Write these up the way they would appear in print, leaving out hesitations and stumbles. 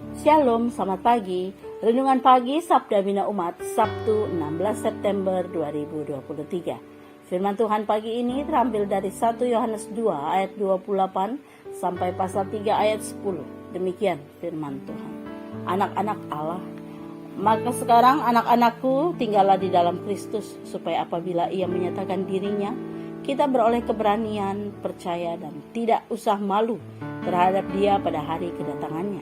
Shalom, selamat pagi. Renungan pagi Sabda Bina Umat, Sabtu 16 September 2023. Firman Tuhan pagi ini terambil dari 1 Yohanes 2 ayat 28 sampai pasal 3 ayat 10. Demikian firman Tuhan. Anak-anak Allah, maka sekarang anak-anakku tinggallah di dalam Kristus, supaya apabila ia menyatakan dirinya, kita beroleh keberanian, percaya dan tidak usah malu terhadap dia pada hari kedatangannya.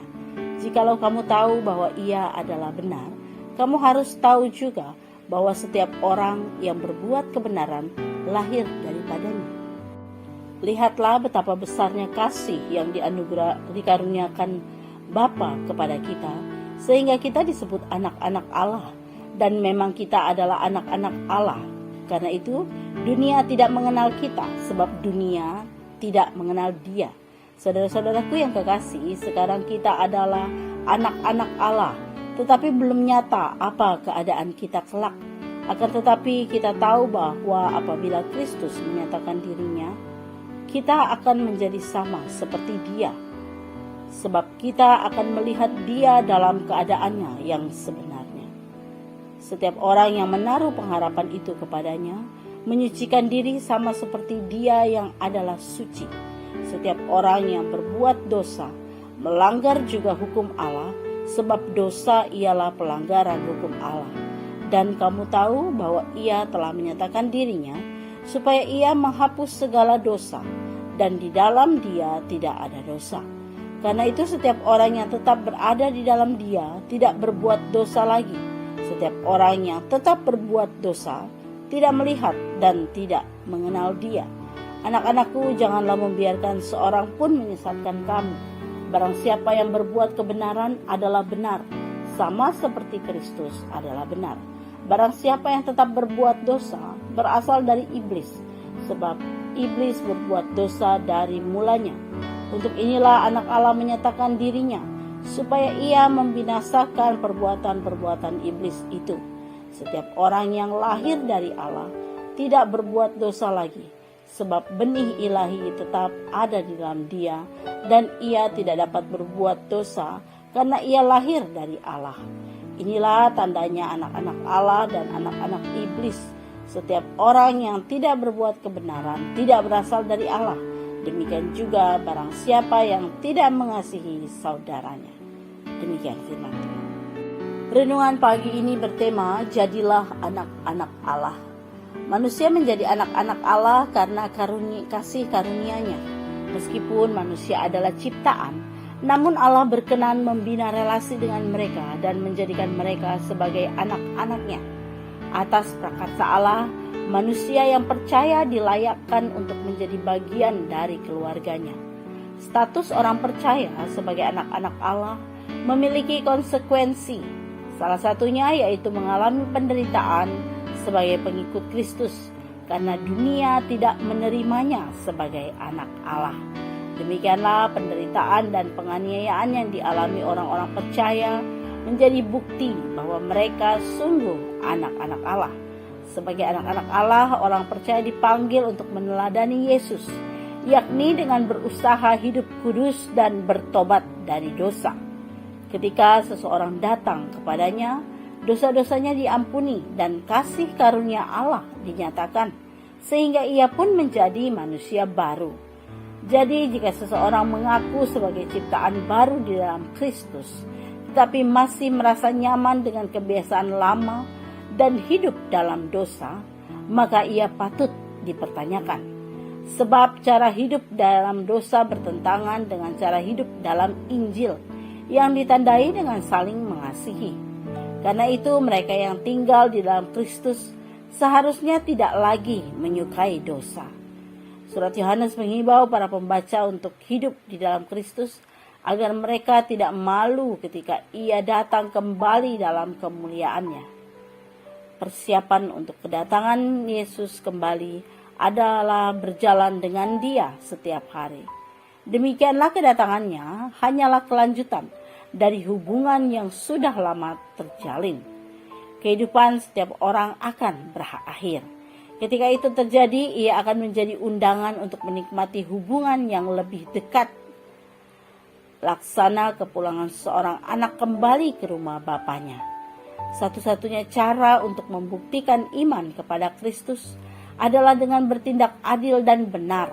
Jikalau kamu tahu bahwa ia adalah benar, kamu harus tahu juga bahwa setiap orang yang berbuat kebenaran lahir daripadanya. Lihatlah betapa besarnya kasih yang dikaruniakan Bapa kepada kita, sehingga kita disebut anak-anak Allah, dan memang kita adalah anak-anak Allah. Karena itu, dunia tidak mengenal kita, sebab dunia tidak mengenal Dia. Saudara-saudaraku yang kekasih, sekarang kita adalah anak-anak Allah, tetapi belum nyata apa keadaan kita kelak. Akan tetapi kita tahu bahwa apabila Kristus menyatakan dirinya, kita akan menjadi sama seperti Dia, sebab kita akan melihat Dia dalam keadaannya yang sebenarnya. Setiap orang yang menaruh pengharapan itu kepadanya, menyucikan diri sama seperti Dia yang adalah suci. Setiap orang yang berbuat dosa melanggar juga hukum Allah, sebab dosa ialah pelanggaran hukum Allah. Dan kamu tahu bahwa Ia telah menyatakan dirinya supaya Ia menghapus segala dosa, dan di dalam Dia tidak ada dosa. Karena itu setiap orang yang tetap berada di dalam Dia tidak berbuat dosa lagi. Setiap orang yang tetap berbuat dosa tidak melihat dan tidak mengenal Dia. Anak-anakku, janganlah membiarkan seorang pun menyesatkan kamu. Barang siapa yang berbuat kebenaran adalah benar, sama seperti Kristus adalah benar. Barang siapa yang tetap berbuat dosa berasal dari iblis, sebab iblis berbuat dosa dari mulanya. Untuk inilah anak Allah menyatakan dirinya, supaya ia membinasakan perbuatan-perbuatan iblis itu. Setiap orang yang lahir dari Allah tidak berbuat dosa lagi, sebab benih ilahi tetap ada di dalam dia, dan ia tidak dapat berbuat dosa karena ia lahir dari Allah. Inilah tandanya anak-anak Allah dan anak-anak iblis. Setiap orang yang tidak berbuat kebenaran tidak berasal dari Allah. Demikian juga barang siapa yang tidak mengasihi saudaranya. Demikian firman Tuhan. Renungan pagi ini bertema, jadilah anak-anak Allah. Manusia menjadi anak-anak Allah karena kasih karunia-Nya. Meskipun manusia adalah ciptaan, namun Allah berkenan membina relasi dengan mereka dan menjadikan mereka sebagai anak-anak-Nya. Atas prakarsa Allah, manusia yang percaya dilayakkan untuk menjadi bagian dari keluarganya. Status orang percaya sebagai anak-anak Allah memiliki konsekuensi. Salah satunya yaitu mengalami penderitaan sebagai pengikut Kristus, karena dunia tidak menerimanya sebagai anak Allah. Demikianlah penderitaan dan penganiayaan yang dialami orang-orang percaya menjadi bukti bahwa mereka sungguh anak-anak Allah. Sebagai anak-anak Allah, orang percaya dipanggil untuk meneladani Yesus, yakni dengan berusaha hidup kudus dan bertobat dari dosa. Ketika seseorang datang kepadanya, dosa-dosanya diampuni dan kasih karunia Allah dinyatakan, sehingga ia pun menjadi manusia baru. Jadi jika seseorang mengaku sebagai ciptaan baru di dalam Kristus, tetapi masih merasa nyaman dengan kebiasaan lama dan hidup dalam dosa, maka ia patut dipertanyakan. Sebab cara hidup dalam dosa bertentangan dengan cara hidup dalam Injil yang ditandai dengan saling mengasihi. Karena itu mereka yang tinggal di dalam Kristus seharusnya tidak lagi menyukai dosa. Surat Yohanes mengimbau para pembaca untuk hidup di dalam Kristus agar mereka tidak malu ketika Ia datang kembali dalam kemuliaannya. Persiapan untuk kedatangan Yesus kembali adalah berjalan dengan Dia setiap hari. Demikianlah kedatangannya hanyalah kelanjutan dari hubungan yang sudah lama terjalin. Kehidupan setiap orang akan berakhir. Ketika itu terjadi, ia akan menjadi undangan untuk menikmati hubungan yang lebih dekat laksana kepulangan seorang anak kembali ke rumah bapaknya. Satu-satunya cara untuk membuktikan iman kepada Kristus adalah dengan bertindak adil dan benar,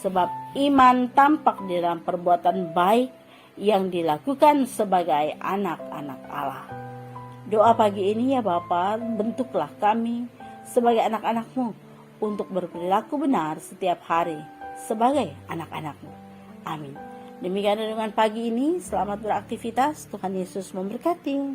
sebab iman tampak di dalam perbuatan baik yang dilakukan sebagai anak-anak Allah. Doa pagi ini ya Bapa, bentuklah kami sebagai anak-anak-Mu untuk berperilaku benar setiap hari sebagai anak-anak-Mu. Amin. Demikian renungan pagi ini, selamat beraktivitas, Tuhan Yesus memberkati.